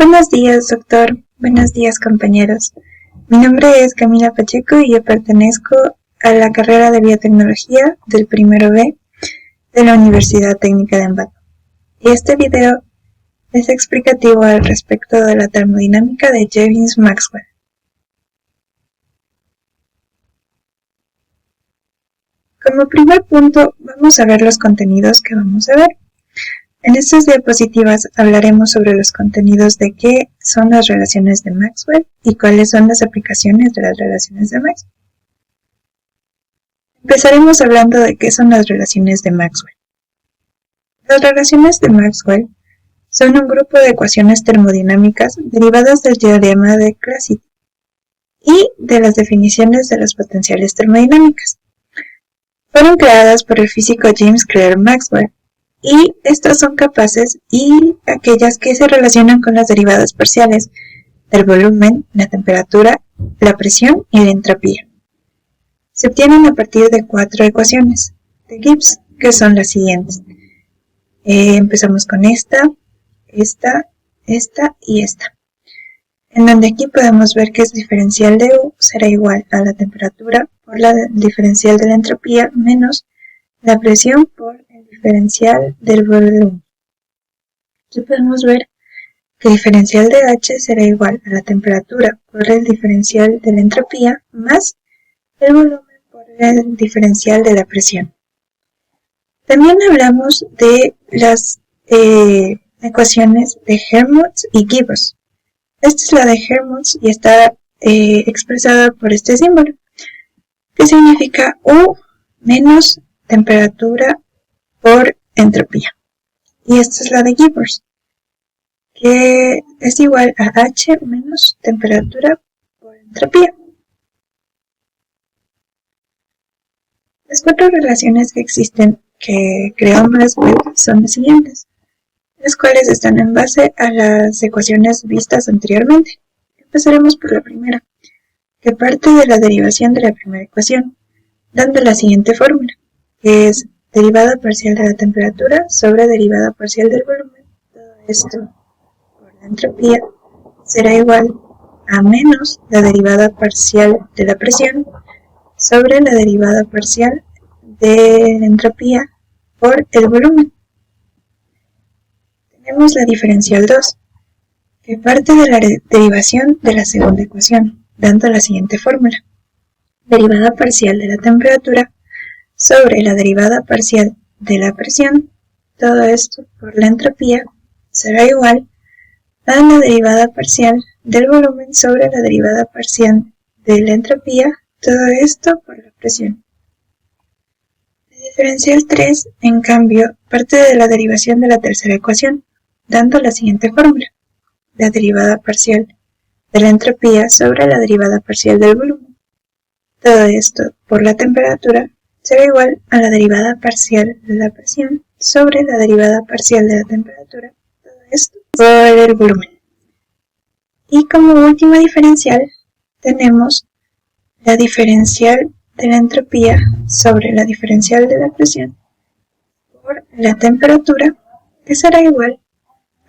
Buenos días, doctor. Buenos días, compañeros. Mi nombre es Camila Pacheco y yo pertenezco a la carrera de Biotecnología del primero B de la Universidad Técnica de Ambato. Y este video es explicativo al respecto de la termodinámica de Jevons-Maxwell. Como primer punto, vamos a ver los contenidos que vamos a ver. En estas diapositivas hablaremos sobre los contenidos de qué son las relaciones de Maxwell y cuáles son las aplicaciones de las relaciones de Maxwell. Empezaremos hablando de qué son las relaciones de Maxwell. Las relaciones de Maxwell son un grupo de ecuaciones termodinámicas derivadas del teorema de Clausius y de las definiciones de las potenciales termodinámicas. Fueron creadas por el físico James Clerk Maxwell, y estas son capaces y aquellas que se relacionan con las derivadas parciales del volumen, la temperatura, la presión y la entropía. Se obtienen a partir de 4 ecuaciones de Gibbs, que son las siguientes. Empezamos con esta y esta, en donde aquí podemos ver que el diferencial de U será igual a la temperatura por la diferencial de la entropía menos la presión por el diferencial del volumen. Aquí podemos ver que el diferencial de H será igual a la temperatura por el diferencial de la entropía más el volumen por el diferencial de la presión. También hablamos de las ecuaciones de Helmholtz y Gibbs. Esta es la de Helmholtz y está expresada por este símbolo, que significa U menos temperatura por entropía. Y esta es la de Gibbs, que es igual a H menos temperatura por entropía. Las 4 relaciones que existen que creó Maxwell son las siguientes, las cuales están en base a las ecuaciones vistas anteriormente. Empezaremos por la primera, que parte de la derivación de la primera ecuación, dando la siguiente fórmula, que es derivada parcial de la temperatura sobre derivada parcial del volumen. Todo esto por la entropía será igual a menos la derivada parcial de la presión sobre la derivada parcial de la entropía por el volumen. Tenemos la diferencial 2, que parte de la derivación de la segunda ecuación, dando la siguiente fórmula, derivada parcial de la temperatura sobre la derivada parcial de la presión. Todo esto por la entropía será igual a la derivada parcial del volumen sobre la derivada parcial de la entropía. Todo esto por la presión. La diferencial 3, en cambio, parte de la derivación de la tercera ecuación, dando la siguiente fórmula, la derivada parcial de la entropía sobre la derivada parcial del volumen. Todo esto por la temperatura será igual a la derivada parcial de la presión sobre la derivada parcial de la temperatura. Todo esto por el volumen. Y como última diferencial tenemos la diferencial de la entropía sobre la diferencial de la presión por la temperatura, que será igual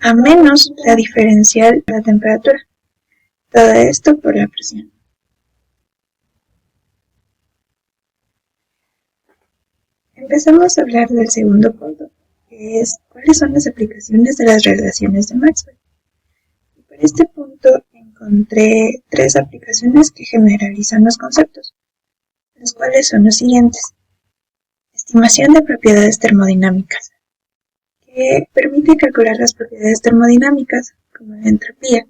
a menos la diferencial de la temperatura. Todo esto por la presión. Empezamos a hablar del segundo punto, que es cuáles son las aplicaciones de las relaciones de Maxwell. Y para este punto encontré 3 aplicaciones que generalizan los conceptos, los cuales son los siguientes. Estimación de propiedades termodinámicas, que permite calcular las propiedades termodinámicas, como la entropía,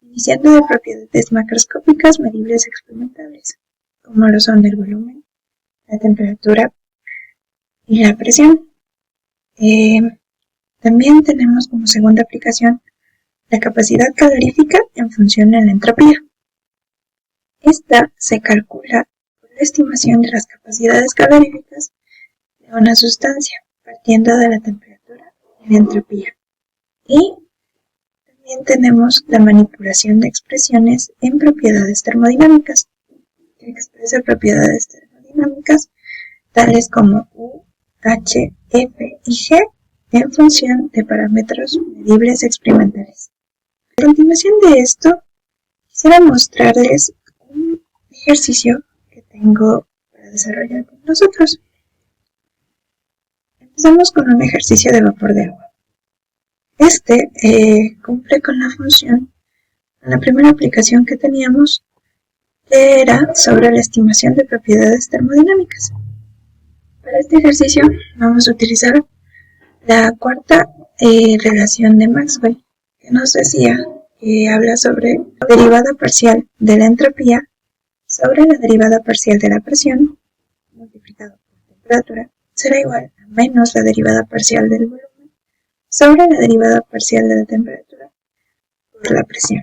iniciando de propiedades macroscópicas medibles experimentables, como lo son el volumen, la temperatura y la presión. También tenemos como segunda aplicación la capacidad calorífica en función de la entropía. Esta se calcula por la estimación de las capacidades caloríficas de una sustancia, partiendo de la temperatura y la entropía. Y también tenemos la manipulación de expresiones en propiedades termodinámicas, que expresa propiedades termodinámicas tales como U, H, F y G en función de parámetros medibles experimentales. A continuación de esto, quisiera mostrarles un ejercicio que tengo para desarrollar con nosotros. Empezamos con un ejercicio de vapor de agua. Este cumple con la función, la primera aplicación que teníamos era sobre la estimación de propiedades termodinámicas. Para este ejercicio vamos a utilizar la cuarta relación de Maxwell, que nos decía que habla sobre la derivada parcial de la entropía sobre la derivada parcial de la presión multiplicado por temperatura será igual a menos la derivada parcial del volumen sobre la derivada parcial de la temperatura por la presión.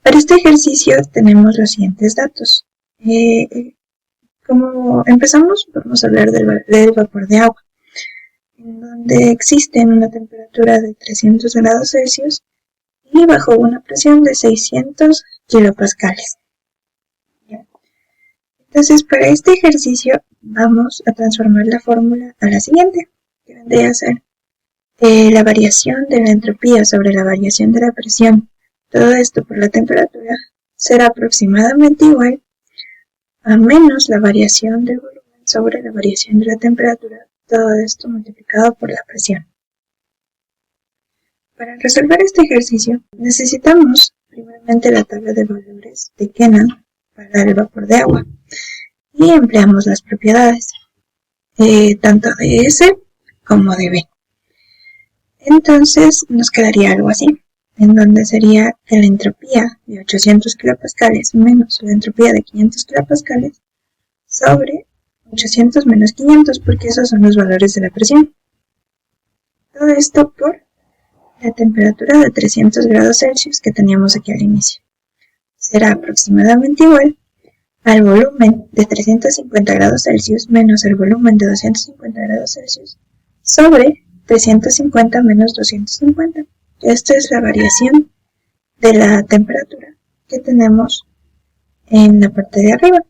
Para este ejercicio tenemos los siguientes datos. Como empezamos, vamos a hablar del vapor de agua, en donde existe una temperatura de 300 grados Celsius y bajo una presión de 600 kilopascales. Entonces, para este ejercicio vamos a transformar la fórmula a la siguiente, que vendría a ser la variación de la entropía sobre la variación de la presión, todo esto por la temperatura, será aproximadamente igual a menos la variación del volumen sobre la variación de la temperatura, todo esto multiplicado por la presión. Para resolver este ejercicio necesitamos primeramente la tabla de valores de Kenan para el vapor de agua y empleamos las propiedades tanto de S como de B. Entonces nos quedaría algo así, en donde sería que la entropía de 800 kilopascales menos la entropía de 500 kilopascales sobre 800 menos 500, porque esos son los valores de la presión. Todo esto por la temperatura de 300 grados Celsius que teníamos aquí al inicio. Será aproximadamente igual al volumen de 350 grados Celsius menos el volumen de 250 grados Celsius sobre 350 menos 250. Esta es la variación de la temperatura que tenemos en la parte de arriba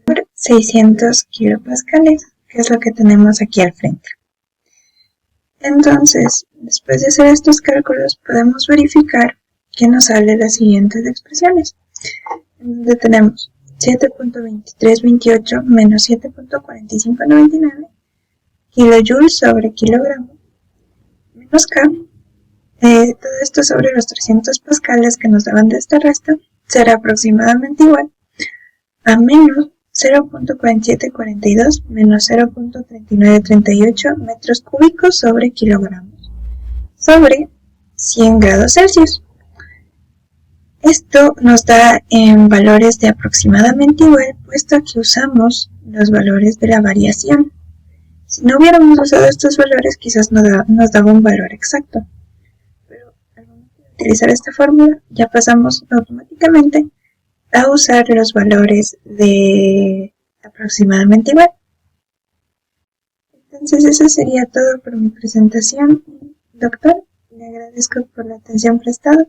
por 600 kilopascales, que es lo que tenemos aquí al frente. Entonces, después de hacer estos cálculos, podemos verificar que nos salen las siguientes expresiones, donde tenemos 7.2328 menos 7.4599 kilojoules sobre kilogramo menos K. Todo esto sobre los 300 pascales que nos daban de esta resta será aproximadamente igual a menos 0.4742 menos 0.3938 metros cúbicos sobre kilogramos sobre 100 grados Celsius. Esto nos da en valores de aproximadamente igual, puesto que usamos los valores de la variación. Si no hubiéramos usado estos valores, quizás nos daba un valor exacto. Pero al momento de utilizar esta fórmula, ya pasamos automáticamente a usar los valores de aproximadamente igual. Entonces eso sería todo por mi presentación. Doctor, le agradezco por la atención prestada.